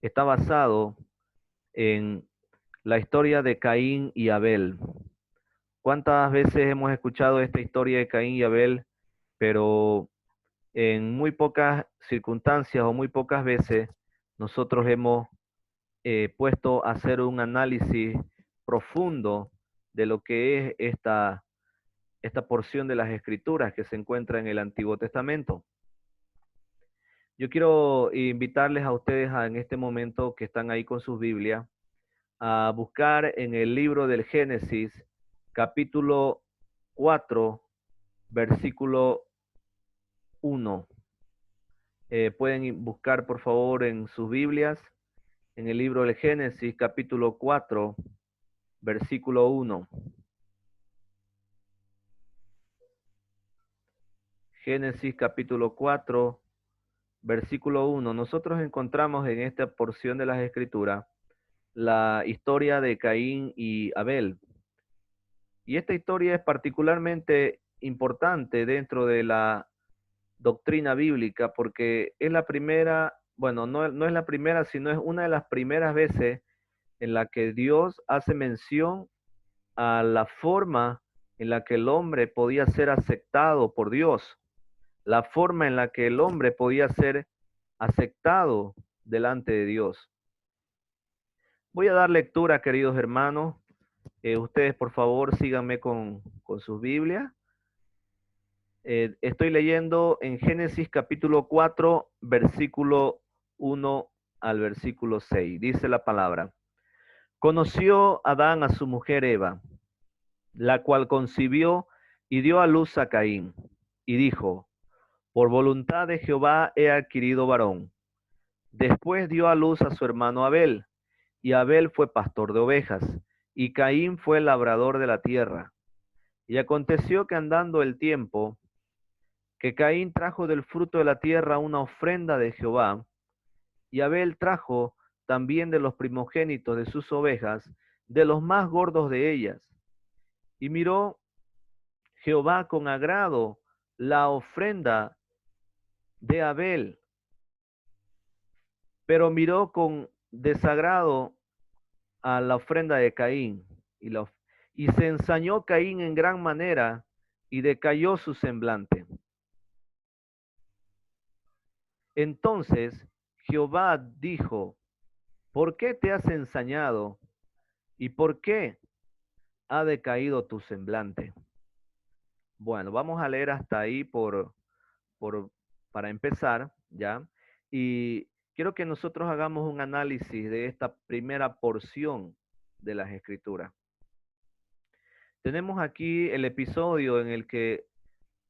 está basado en la historia de Caín y Abel. ¿Cuántas veces hemos escuchado esta historia de Caín y Abel, pero en muy pocas circunstancias o muy pocas veces nosotros hemos puesto a hacer un análisis profundo de lo que es esta porción de las Escrituras que se encuentra en el Antiguo Testamento? Yo quiero invitarles a ustedes en este momento que están ahí con sus Biblias a buscar en el libro del Génesis, capítulo 4, versículo 1. Pueden buscar, por favor, en sus Biblias, en el libro del Génesis, capítulo 4, versículo 1. Génesis, capítulo 4, versículo 1. Nosotros encontramos en esta porción de las Escrituras la historia de Caín y Abel. Y esta historia es particularmente importante dentro de la doctrina bíblica porque es la primera, bueno, no es la primera, sino es una de las primeras veces en la que Dios hace mención a la forma en la que el hombre podía ser aceptado por Dios, la forma en la que el hombre podía ser aceptado delante de Dios. Voy a dar lectura, queridos hermanos. Ustedes, por favor, síganme con sus Biblias. Estoy leyendo en Génesis capítulo 4, versículo 1 al versículo 6. Dice la palabra: Conoció Adán a su mujer Eva, la cual concibió y dio a luz a Caín, y dijo: Por voluntad de Jehová he adquirido varón. Después dio a luz a su hermano Abel, y Abel fue pastor de ovejas, y Caín fue labrador de la tierra. Y aconteció que andando el tiempo, que Caín trajo del fruto de la tierra una ofrenda de Jehová, y Abel trajo también de los primogénitos de sus ovejas, de los más gordos de ellas. Y miró Jehová con agrado la ofrenda de Abel, pero miró con desagrado a la ofrenda de Caín. Y se ensañó Caín en gran manera, y decayó su semblante. Entonces Jehová dijo: ¿Por qué te has ensañado? ¿Y por qué ha decaído tu semblante? Bueno, vamos a leer hasta ahí para empezar, ¿ya? Y quiero que nosotros hagamos un análisis de esta primera porción de las Escrituras. Tenemos aquí el episodio en el que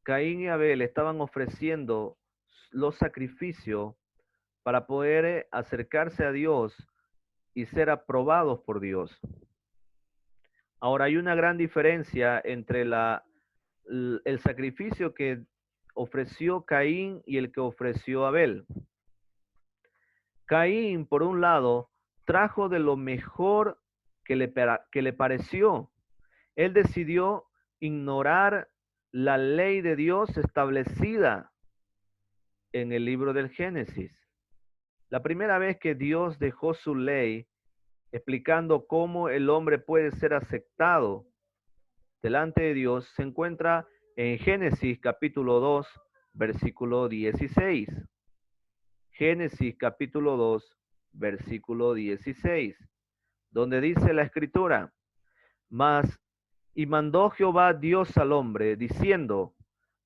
Caín y Abel estaban ofreciendo los sacrificios para poder acercarse a Dios y ser aprobados por Dios. Ahora, hay una gran diferencia entre el sacrificio que ofreció Caín y el que ofreció Abel. Caín, por un lado, trajo de lo mejor que le pareció. Él decidió ignorar la ley de Dios establecida en el libro del Génesis. La primera vez que Dios dejó su ley explicando cómo el hombre puede ser aceptado delante de Dios se encuentra en Génesis capítulo 2, versículo 16. Génesis capítulo 2, versículo 16, donde dice la escritura: y mandó Jehová Dios al hombre, diciendo: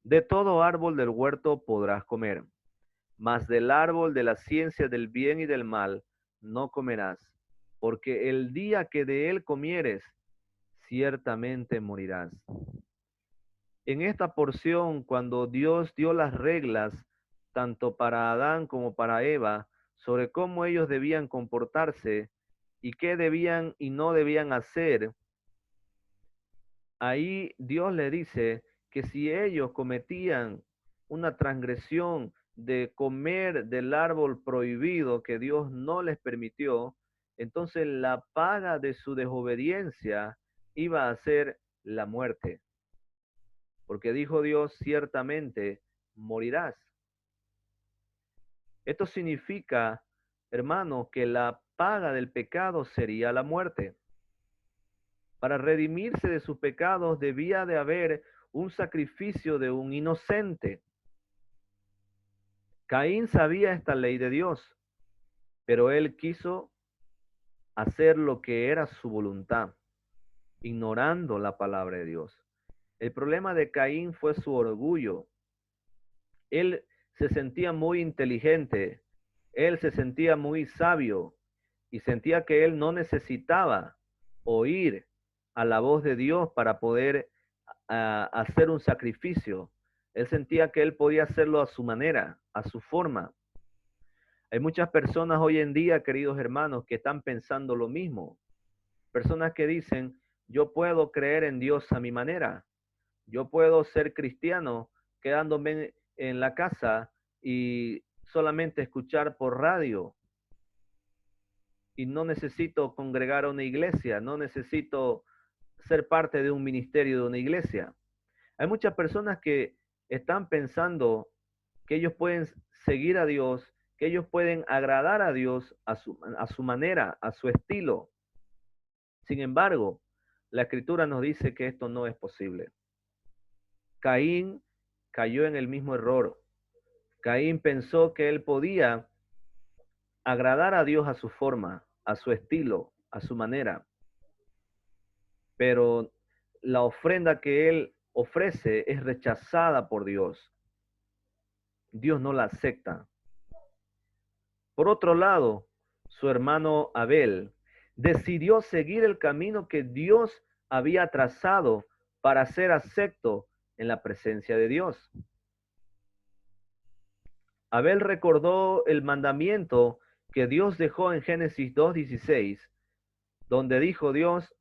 de todo árbol del huerto podrás comer, mas del árbol de la ciencia del bien y del mal no comerás, porque el día que de él comieres, ciertamente morirás. En esta porción, cuando Dios dio las reglas, tanto para Adán como para Eva, sobre cómo ellos debían comportarse y qué debían y no debían hacer, ahí Dios le dice que si ellos cometían una transgresión de comer del árbol prohibido que Dios no les permitió, entonces la paga de su desobediencia iba a ser la muerte. Porque dijo Dios: ciertamente morirás. Esto significa, hermano, que la paga del pecado sería la muerte. Para redimirse de sus pecados debía de haber un sacrificio de un inocente. Caín sabía esta ley de Dios, pero él quiso hacer lo que era su voluntad, ignorando la palabra de Dios. El problema de Caín fue su orgullo. Él se sentía muy inteligente, él se sentía muy sabio y sentía que él no necesitaba oír a la voz de Dios para poder hacer un sacrificio. Él sentía que él podía hacerlo a su manera, a su forma. Hay muchas personas hoy en día, queridos hermanos, que están pensando lo mismo. Personas que dicen, yo puedo creer en Dios a mi manera. Yo puedo ser cristiano quedándome en la casa y solamente escuchar por radio. Y no necesito congregar a una iglesia, no necesito ser parte de un ministerio de una iglesia. Hay muchas personas que están pensando que ellos pueden seguir a Dios, que ellos pueden agradar a Dios a su manera, a su estilo. Sin embargo, la escritura nos dice que esto no es posible. Caín cayó en el mismo error. Caín pensó que él podía agradar a Dios a su forma, a su estilo, a su manera. Pero la ofrenda que él ofrece es rechazada por Dios. Dios no la acepta. Por otro lado, su hermano Abel decidió seguir el camino que Dios había trazado para ser acepto en la presencia de Dios. Abel recordó el mandamiento que Dios dejó en Génesis 2:16, donde dijo Dios,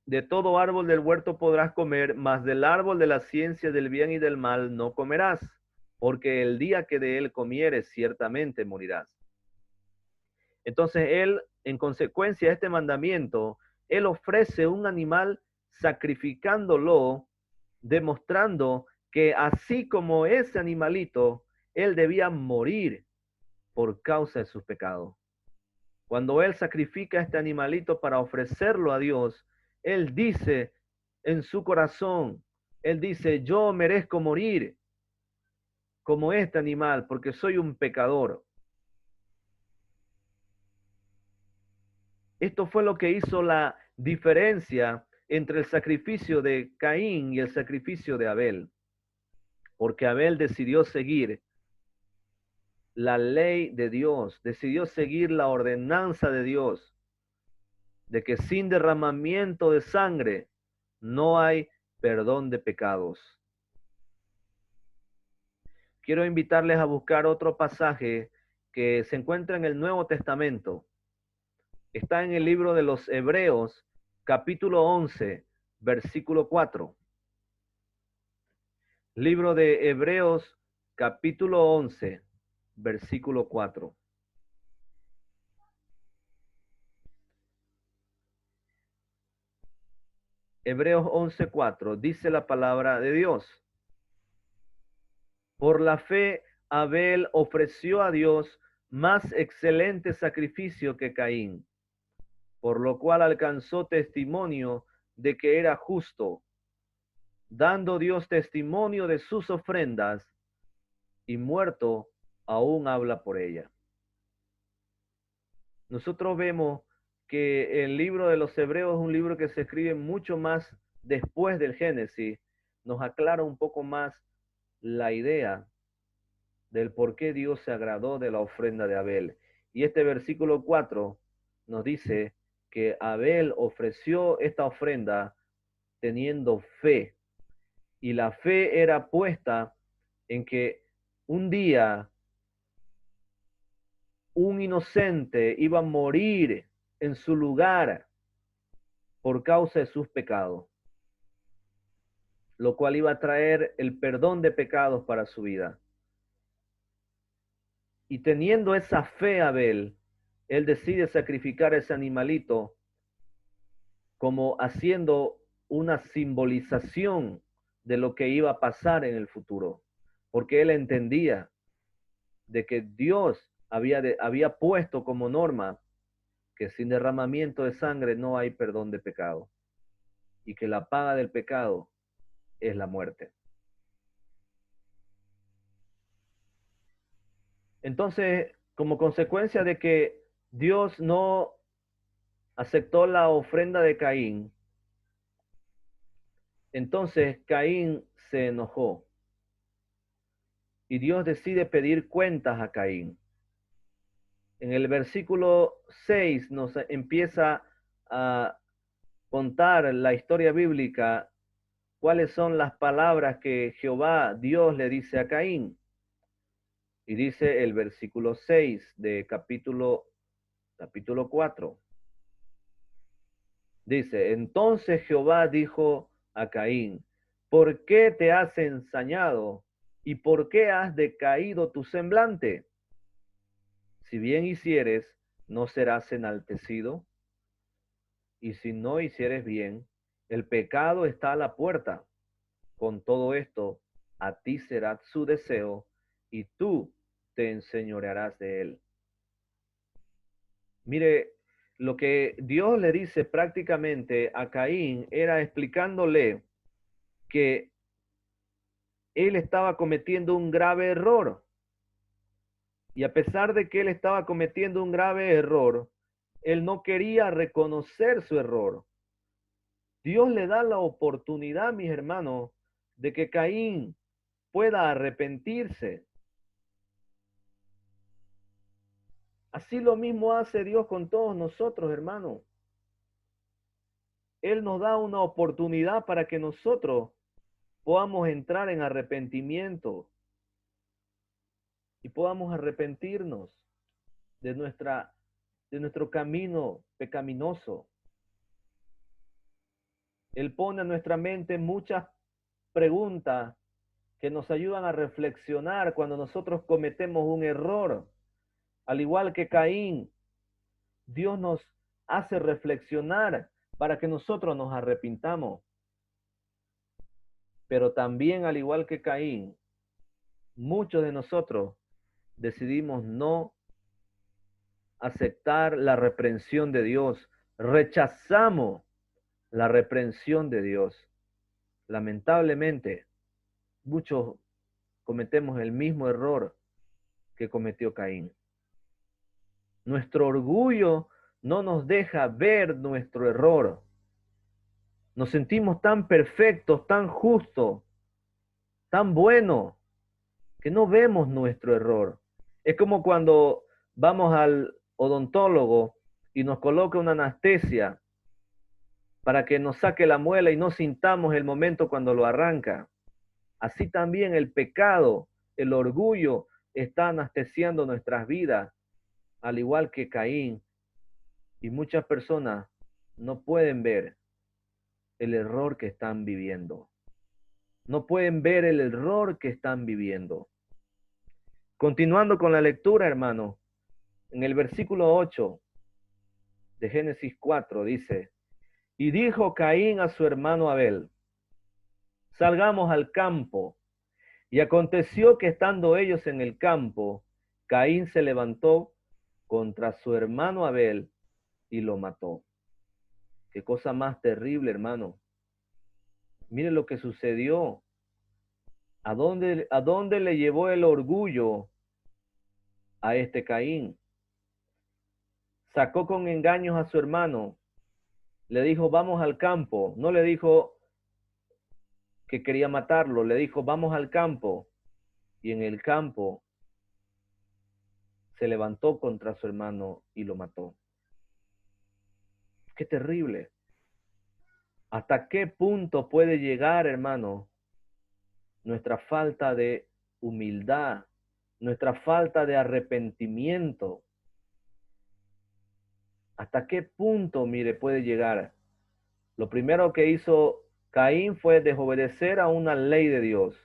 de todo árbol del huerto podrás comer, mas del árbol de la ciencia del bien y del mal no comerás, porque el día que de él comieres ciertamente morirás. Entonces él, en consecuencia de este mandamiento, él ofrece un animal sacrificándolo, demostrando que así como ese animalito, él debía morir por causa de sus pecados. Cuando él sacrifica este animalito para ofrecerlo a Dios, él dice en su corazón, él dice, yo merezco morir como este animal porque soy un pecador. Esto fue lo que hizo la diferencia entre el sacrificio de Caín y el sacrificio de Abel, porque Abel decidió seguir la ley de Dios, decidió seguir la ordenanza de Dios, de que sin derramamiento de sangre no hay perdón de pecados. Quiero invitarles a buscar otro pasaje que se encuentra en el Nuevo Testamento. Está en el libro de los Hebreos, capítulo 11, versículo 4. Libro de Hebreos, capítulo 11, versículo 4. Hebreos 11:4 dice la palabra de Dios. Por la fe, Abel ofreció a Dios más excelente sacrificio que Caín, por lo cual alcanzó testimonio de que era justo, dando Dios testimonio de sus ofrendas, y muerto aún habla por ella. Nosotros vemos que el libro de los Hebreos es un libro que se escribe mucho más después del Génesis, nos aclara un poco más la idea del por qué Dios se agradó de la ofrenda de Abel. Y este versículo 4 nos dice que Abel ofreció esta ofrenda teniendo fe. Y la fe era puesta en que un día un inocente iba a morir en su lugar por causa de sus pecados, lo cual iba a traer el perdón de pecados para su vida. Y teniendo esa fe Abel, él decide sacrificar ese animalito como haciendo una simbolización de lo que iba a pasar en el futuro, porque él entendía de que Dios había puesto como norma que sin derramamiento de sangre no hay perdón de pecado y que la paga del pecado es la muerte. Entonces, como consecuencia de que Dios no aceptó la ofrenda de Caín, entonces Caín se enojó y Dios decide pedir cuentas a Caín. En el versículo 6 nos empieza a contar la historia bíblica, cuáles son las palabras que Jehová, Dios, le dice a Caín. Y dice el versículo 6 de capítulo 4. Dice, entonces Jehová dijo a Caín, ¿por qué te has ensañado y por qué has decaído tu semblante? Si bien hicieres, no serás enaltecido, y si no hicieres bien, el pecado está a la puerta. Con todo esto, a ti será su deseo, y tú te enseñorearás de él. Mire, lo que Dios le dice prácticamente a Caín era explicándole que él estaba cometiendo un grave error. Y a pesar de que él estaba cometiendo un grave error, él no quería reconocer su error. Dios le da la oportunidad, mis hermanos, de que Caín pueda arrepentirse. Así lo mismo hace Dios con todos nosotros, hermanos. Él nos da una oportunidad para que nosotros podamos entrar en arrepentimiento y podamos arrepentirnos de nuestro camino pecaminoso. Él pone en nuestra mente muchas preguntas que nos ayudan a reflexionar cuando nosotros cometemos un error. Al igual que Caín, Dios nos hace reflexionar para que nosotros nos arrepintamos. Pero también, al igual que Caín, muchos de nosotros decidimos no aceptar la reprensión de Dios. Rechazamos la reprensión de Dios. Lamentablemente, muchos cometemos el mismo error que cometió Caín. Nuestro orgullo no nos deja ver nuestro error. Nos sentimos tan perfectos, tan justos, tan buenos, que no vemos nuestro error. Es como cuando vamos al odontólogo y nos coloca una anestesia para que nos saque la muela y no sintamos el momento cuando lo arranca. Así también el pecado, el orgullo, está anestesiando nuestras vidas, al igual que Caín. Y muchas personas no pueden ver el error que están viviendo. No pueden ver el error que están viviendo. Continuando con la lectura, hermano, en el versículo 8 de Génesis 4 dice, y dijo Caín a su hermano Abel, salgamos al campo. Y aconteció que estando ellos en el campo, Caín se levantó contra su hermano Abel y lo mató. Qué cosa más terrible, hermano. Mire lo que sucedió. ¿A dónde le llevó el orgullo a este Caín? Sacó con engaños a su hermano. Le dijo, vamos al campo. No le dijo que quería matarlo. Le dijo, vamos al campo. Y en el campo se levantó contra su hermano y lo mató. Qué terrible. ¿Hasta qué punto puede llegar, hermano, nuestra falta de humildad, nuestra falta de arrepentimiento? ¿Hasta qué punto, mire, puede llegar? Lo primero que hizo Caín fue desobedecer a una ley de Dios.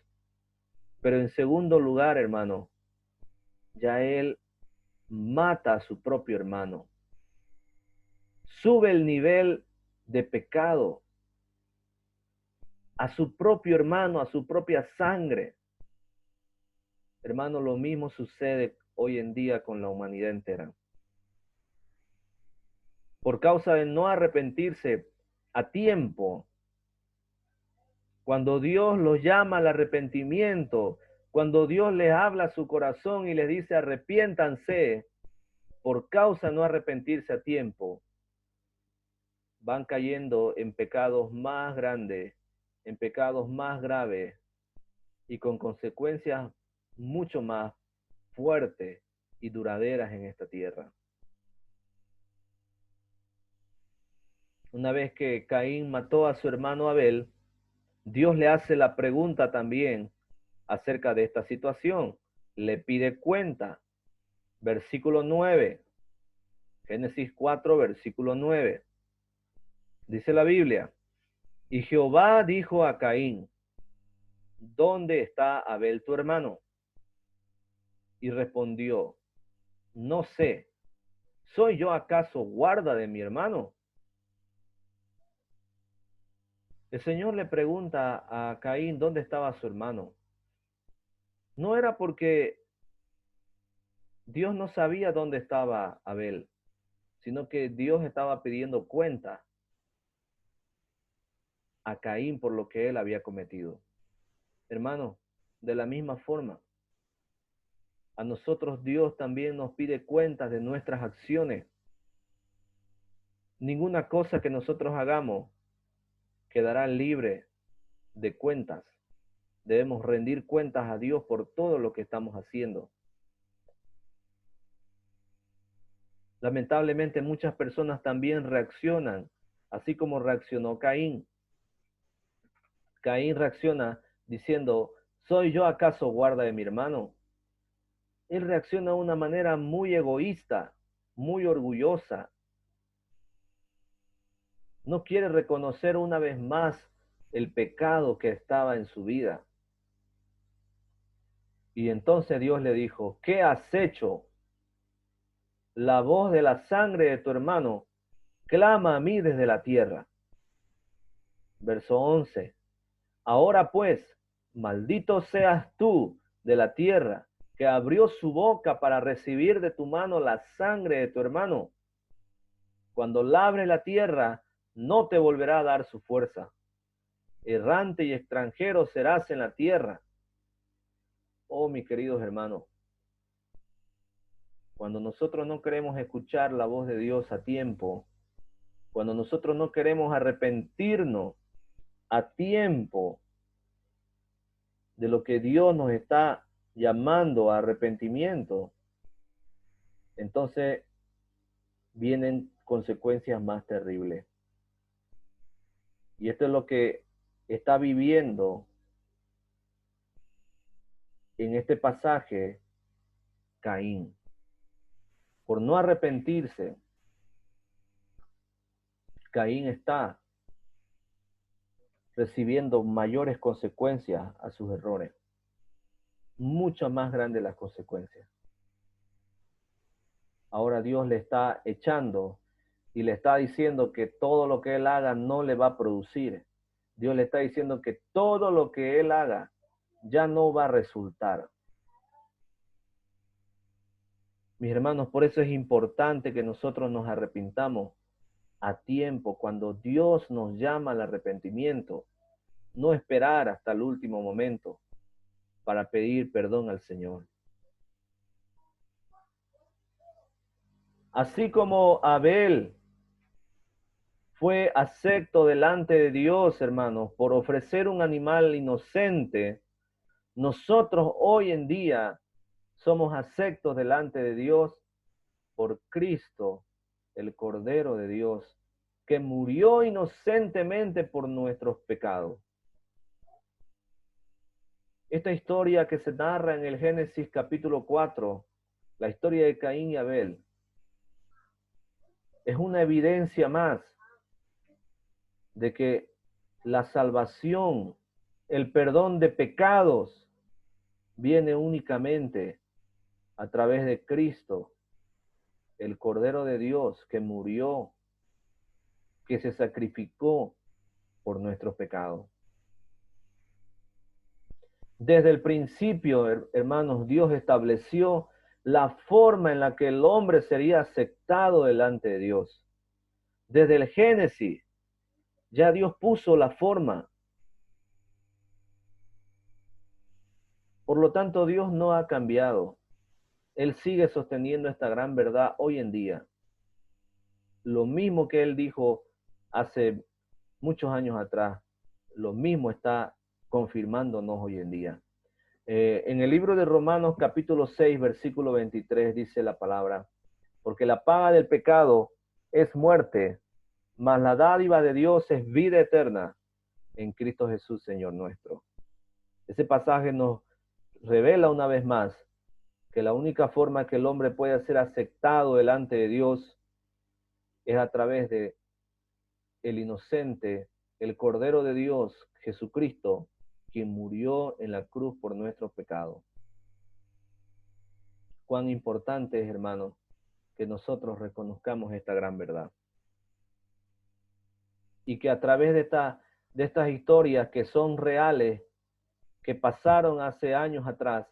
Pero en segundo lugar, hermano, ya él mata a su propio hermano. Sube el nivel de pecado a su propio hermano, a su propia sangre. Hermano, lo mismo sucede hoy en día con la humanidad entera. Por causa de no arrepentirse a tiempo, cuando Dios los llama al arrepentimiento, cuando Dios les habla a su corazón y les dice arrepiéntanse, por causa de no arrepentirse a tiempo, van cayendo en pecados más grandes, en pecados más graves y con consecuencias mucho más fuertes y duraderas en esta tierra. Una vez que Caín mató a su hermano Abel, Dios le hace la pregunta también acerca de esta situación. Le pide cuenta. Versículo 9. Génesis 4, versículo 9. Dice la Biblia, y Jehová dijo a Caín, ¿dónde está Abel tu hermano? Y respondió, no sé, ¿soy yo acaso guarda de mi hermano? El Señor le pregunta a Caín dónde estaba su hermano. No era porque Dios no sabía dónde estaba Abel, sino que Dios estaba pidiendo cuenta a Caín por lo que él había cometido. Hermano, de la misma forma, a nosotros Dios también nos pide cuentas de nuestras acciones. Ninguna cosa que nosotros hagamos quedará libre de cuentas. Debemos rendir cuentas a Dios por todo lo que estamos haciendo. Lamentablemente muchas personas también reaccionan, así como reaccionó Caín. Caín reacciona diciendo, ¿soy yo acaso guarda de mi hermano? Él reacciona de una manera muy egoísta, muy orgullosa. No quiere reconocer una vez más el pecado que estaba en su vida. Y entonces Dios le dijo, ¿qué has hecho? La voz de la sangre de tu hermano clama a mí desde la tierra. Verso 11. Ahora pues, maldito seas tú de la tierra, que abrió su boca para recibir de tu mano la sangre de tu hermano. Cuando labres la tierra, no te volverá a dar su fuerza. Errante y extranjero serás en la tierra. Oh, mis queridos hermanos, cuando nosotros no queremos escuchar la voz de Dios a tiempo, cuando nosotros no queremos arrepentirnos a tiempo de lo que Dios nos está llamando a arrepentimiento, entonces vienen consecuencias más terribles. Y esto es lo que está viviendo en este pasaje Caín. Por no arrepentirse, Caín está recibiendo mayores consecuencias a sus errores. Mucho más grandes las consecuencias. Ahora Dios le está echando y le está diciendo que todo lo que él haga no le va a producir. Dios le está diciendo que todo lo que él haga ya no va a resultar. Mis hermanos, por eso es importante que nosotros nos arrepintamos a tiempo, cuando Dios nos llama al arrepentimiento, no esperar hasta el último momento para pedir perdón al Señor. Así como Abel fue acepto delante de Dios, hermanos, por ofrecer un animal inocente, nosotros hoy en día somos aceptos delante de Dios por Cristo, el Cordero de Dios, que murió inocentemente por nuestros pecados. Esta historia que se narra en el Génesis capítulo 4, la historia de Caín y Abel, es una evidencia más de que la salvación, el perdón de pecados, viene únicamente a través de Cristo, el Cordero de Dios, que murió, que se sacrificó por nuestros pecados. Desde el principio, hermanos, Dios estableció la forma en la que el hombre sería aceptado delante de Dios. Desde el Génesis, ya Dios puso la forma. Por lo tanto, Dios no ha cambiado. Él sigue sosteniendo esta gran verdad hoy en día. Lo mismo que Él dijo hace muchos años atrás, lo mismo está confirmándonos hoy en día. En el libro de Romanos capítulo 6, versículo 23 dice la palabra, porque la paga del pecado es muerte, mas la dádiva de Dios es vida eterna en Cristo Jesús, Señor nuestro. Ese pasaje nos revela una vez más que la única forma que el hombre puede ser aceptado delante de Dios es a través de el inocente, el Cordero de Dios, Jesucristo, quien murió en la cruz por nuestros pecados. Cuán importante es, hermanos, que nosotros reconozcamos esta gran verdad. Y que a través de estas historias que son reales, que pasaron hace años atrás,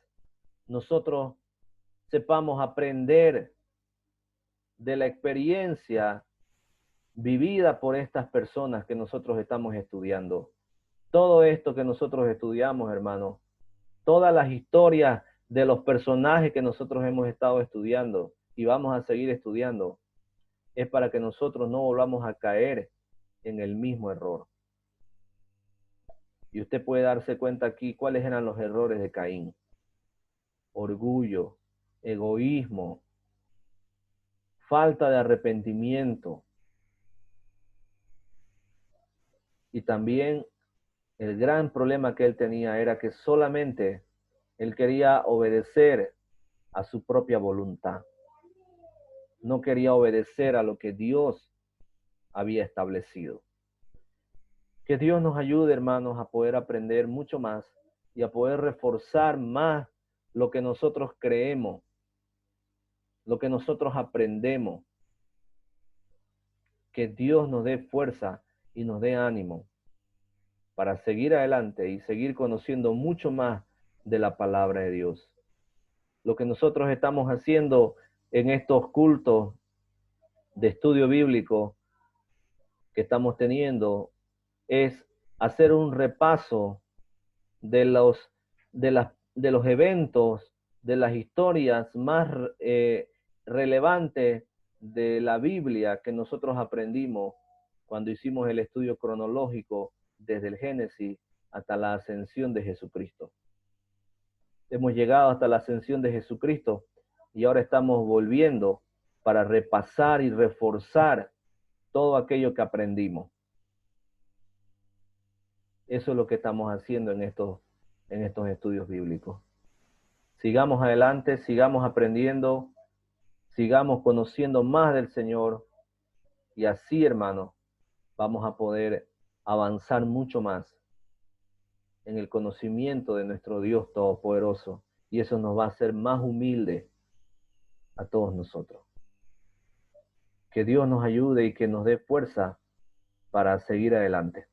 nosotros sepamos aprender de la experiencia vivida por estas personas que nosotros estamos estudiando. Todo esto que nosotros estudiamos, hermanos, todas las historias de los personajes que nosotros hemos estado estudiando y vamos a seguir estudiando, es para que nosotros no volvamos a caer en el mismo error. Y usted puede darse cuenta aquí cuáles eran los errores de Caín. Orgullo, egoísmo, falta de arrepentimiento y también el gran problema que él tenía era que solamente él quería obedecer a su propia voluntad. No quería obedecer a lo que Dios había establecido. Que Dios nos ayude, hermanos, a poder aprender mucho más y a poder reforzar más lo que nosotros creemos, lo que nosotros aprendemos. Que Dios nos dé fuerza y nos dé ánimo para seguir adelante y seguir conociendo mucho más de la palabra de Dios. Lo que nosotros estamos haciendo en estos cultos de estudio bíblico que estamos teniendo es hacer un repaso de los eventos, de las historias más relevantes de la Biblia que nosotros aprendimos cuando hicimos el estudio cronológico desde el Génesis hasta la ascensión de Jesucristo. Hemos llegado hasta la ascensión de Jesucristo y ahora estamos volviendo para repasar y reforzar todo aquello que aprendimos. Eso es lo que estamos haciendo en estos estudios bíblicos. Sigamos adelante, sigamos aprendiendo, sigamos conociendo más del Señor y así, hermanos, vamos a poder avanzar mucho más en el conocimiento de nuestro Dios Todopoderoso y eso nos va a hacer más humildes a todos nosotros. Que Dios nos ayude y que nos dé fuerza para seguir adelante.